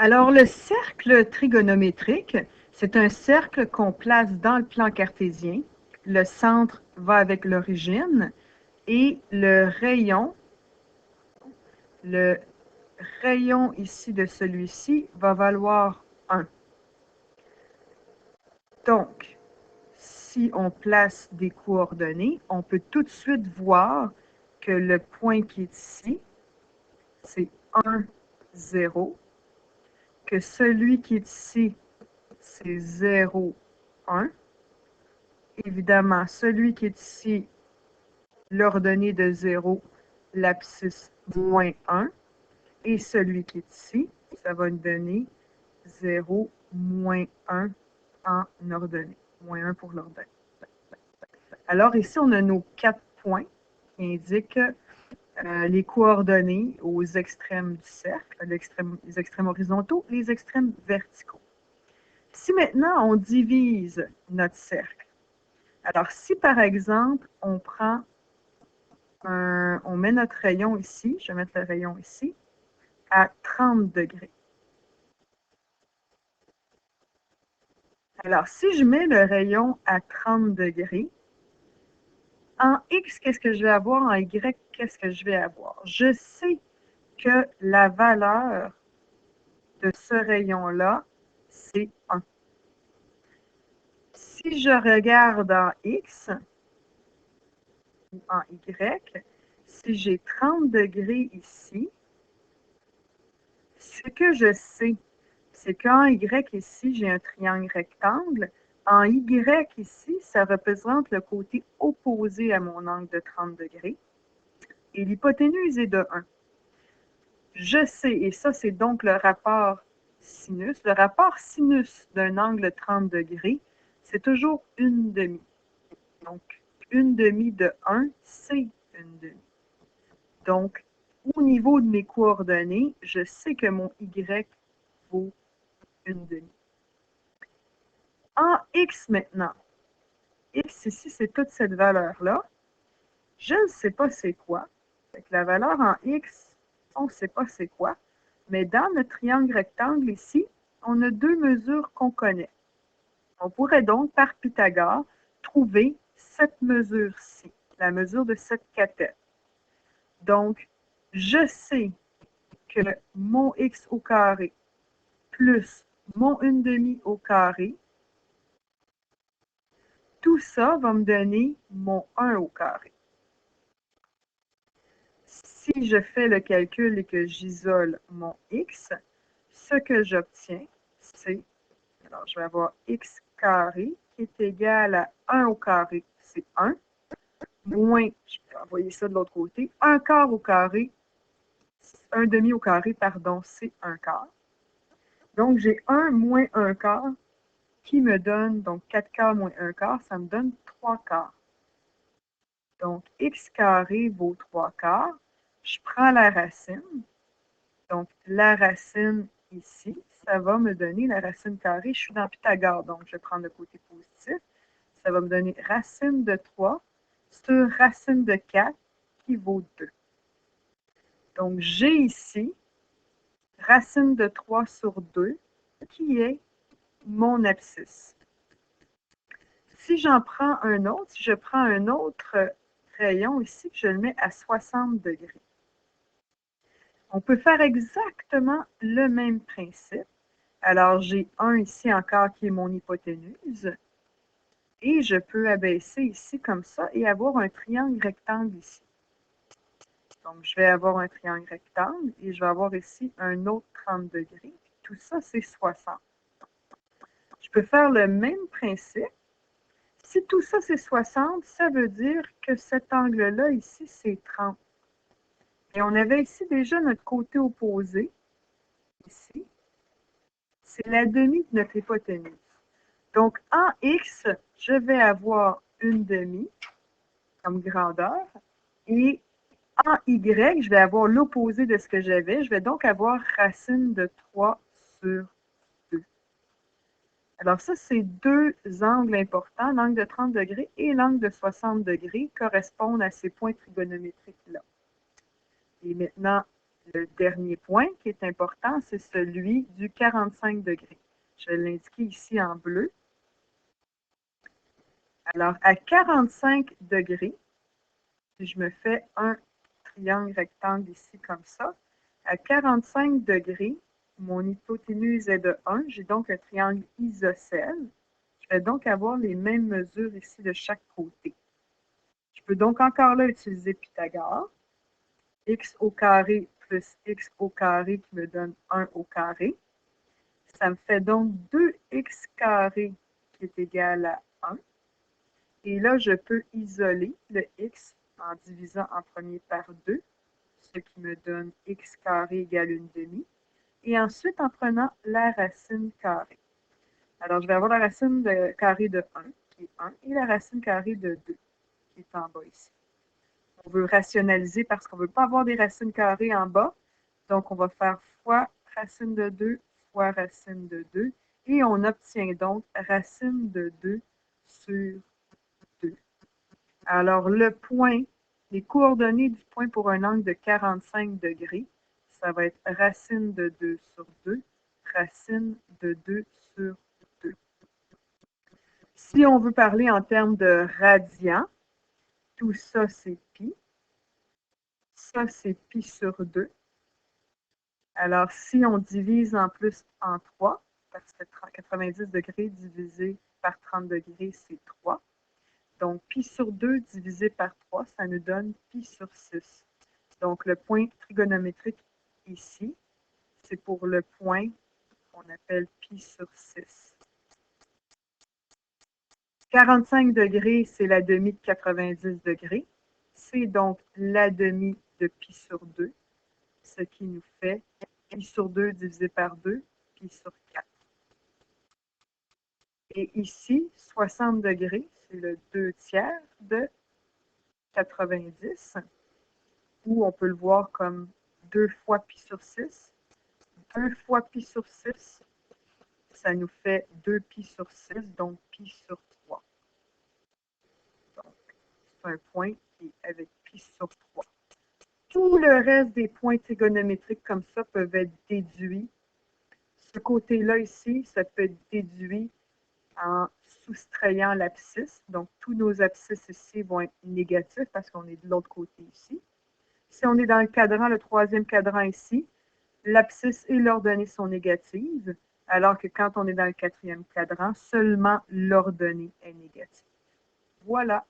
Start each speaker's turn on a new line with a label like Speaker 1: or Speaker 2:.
Speaker 1: Alors, le cercle trigonométrique, c'est un cercle qu'on place dans le plan cartésien. Le centre va avec l'origine et le rayon ici de celui-ci va valoir 1. Donc, si on place des coordonnées, on peut tout de suite voir que le point qui est ici, c'est 1, 0, que celui qui est ici, c'est 0, 1. Évidemment, celui qui est ici, l'ordonnée de 0, l'abscisse moins 1. Et celui qui est ici, ça va nous donner 0, moins 1 en ordonnée. Moins 1 pour l'ordonnée. Alors ici, on a nos 4 points qui indiquent les coordonnées aux extrêmes du cercle, les extrêmes horizontaux, les extrêmes verticaux. Si maintenant on divise notre cercle, alors si par exemple on prend on met notre rayon ici, je vais mettre le rayon ici, à 30 degrés. Alors si je mets le rayon à 30 degrés, en X, qu'est-ce que je vais avoir? En Y, qu'est-ce que je vais avoir? Je sais que la valeur de ce rayon-là, c'est 1. Si je regarde en X ou en Y, si j'ai 30 degrés ici, ce que je sais, c'est qu'en Y ici, j'ai un triangle rectangle. En Y ici, ça représente le côté opposé à mon angle de 30 degrés. Et l'hypoténuse est de 1. Je sais, et ça c'est donc le rapport sinus. Le rapport sinus d'un angle de 30 degrés, c'est toujours une demi. Donc, une demi de 1, c'est une demi. Donc, au niveau de mes coordonnées, je sais que mon Y vaut une demi. En X maintenant, X ici, c'est toute cette valeur-là. Je ne sais pas c'est quoi. Fait que la valeur en X, on ne sait pas c'est quoi. Mais dans notre triangle rectangle ici, on a 2 mesures qu'on connaît. On pourrait donc, par Pythagore, trouver cette mesure-ci, la mesure de cette cathète. Donc, je sais que mon x au carré plus mon 1/2 au carré, tout ça va me donner mon 1 au carré. Si je fais le calcul et que j'isole mon x, ce que j'obtiens, c'est, alors je vais avoir x carré qui est égal à 1 au carré, c'est 1, moins, je peux envoyer ça de l'autre côté, 1 quart au carré, 1/2 au carré, pardon, c'est 1 quart. Donc, j'ai 1 moins 1 quart qui me donne, donc 4 quarts moins 1 quart, ça me donne 3 quarts. Donc, x carré vaut 3 quarts. Je prends la racine. Donc, la racine ici, ça va me donner la racine carrée. Je suis dans Pythagore, donc je vais prendre le côté positif. Ça va me donner racine de 3 sur racine de 4 qui vaut 2. Donc, j'ai ici racine de 3 sur 2 qui est mon abscisse. Si j'en prends un autre, si je prends un autre rayon ici, je le mets à 60 degrés. On peut faire exactement le même principe. Alors, j'ai 1 ici encore qui est mon hypoténuse. Et je peux abaisser ici comme ça et avoir un triangle rectangle ici. Donc, je vais avoir un triangle rectangle et je vais avoir ici un autre 30 degrés. Tout ça, c'est 60. Je peux faire le même principe. Si tout ça, c'est 60, ça veut dire que cet angle-là, ici, c'est 30. Et on avait ici déjà notre côté opposé, ici. C'est la demi de notre hypoténuse. Donc, en X, je vais avoir une demi comme grandeur. Et en Y, je vais avoir l'opposé de ce que j'avais. Je vais donc avoir racine de 3 sur 2. Alors ça, c'est 2 angles importants. L'angle de 30 degrés et l'angle de 60 degrés correspondent à ces points trigonométriques-là. Et maintenant, Le dernier point qui est important, c'est celui du 45 degrés. Je vais l'indiquer ici en bleu. Alors, à 45 degrés, si je me fais un triangle rectangle ici comme ça, à 45 degrés, mon hypoténuse est de 1. J'ai donc un triangle isocèle. Je vais donc avoir les mêmes mesures ici de chaque côté. Je peux donc encore là utiliser Pythagore. X au carré plus x au carré qui me donne 1 au carré. Ça me fait donc 2x carré qui est égal à 1. Et là, je peux isoler le x en divisant en premier par 2, ce qui me donne x carré égale 1/2. Et ensuite, en prenant la racine carrée. Alors, je vais avoir la racine carrée de 1, qui est 1, et la racine carrée de 2, qui est en bas ici. On veut rationaliser parce qu'on ne veut pas avoir des racines carrées en bas. Donc, on va faire fois racine de 2 fois racine de 2. Et on obtient donc racine de 2 sur 2. Alors, le point, les coordonnées du point pour un angle de 45 degrés, ça va être racine de 2 sur 2, racine de 2 sur 2. Si on veut parler en termes de radians, tout ça, c'est pi. Ça, c'est pi sur 2. Alors, si on divise en plus en 3, parce que 90 degrés divisé par 30 degrés, c'est 3. Donc, pi sur 2 divisé par 3, ça nous donne pi sur 6. Donc, le point trigonométrique ici, c'est pour le point qu'on appelle pi sur 6. 45 degrés, c'est la demi de 90 degrés. C'est donc la demi de pi sur 2, ce qui nous fait pi sur 2 divisé par 2, pi sur 4. Et ici, 60 degrés, c'est le 2/3 de 90, ou on peut le voir comme 2 fois pi sur 6. 2 fois pi sur 6, ça nous fait 2 pi sur 6, donc pi sur 3. Donc, c'est un point qui est avec pi sur 3. Tout le reste des points trigonométriques comme ça peuvent être déduits. Ce côté-là ici, ça peut être déduit en soustrayant l'abscisse. Donc, tous nos abscisses ici vont être négatifs parce qu'on est de l'autre côté ici. Si on est dans le cadran, le troisième cadran ici, l'abscisse et l'ordonnée sont négatives, alors que quand on est dans le quatrième cadran, seulement l'ordonnée est négative. Voilà.